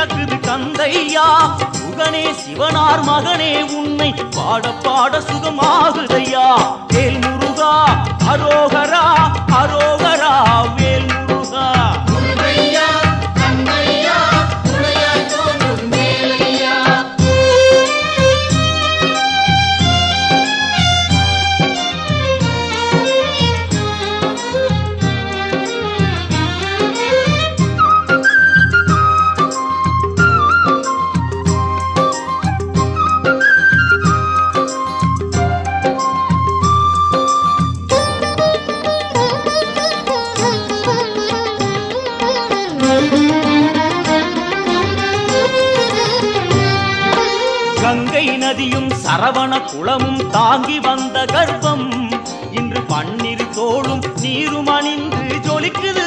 பிறக்குது கந்தையா முகனே சிவனார் மகனே உன்னை பாட பாட சுகமாகுதையா வேல் முருகா அரோகரா அரோகரா வேல் முருகா கங்கை நதியும் சரவண குளமும் தாங்கி வந்த கர்ப்பம் இன்று பன்னிரு தோளும் நீரும் அணிந்து ஜொலிக்குது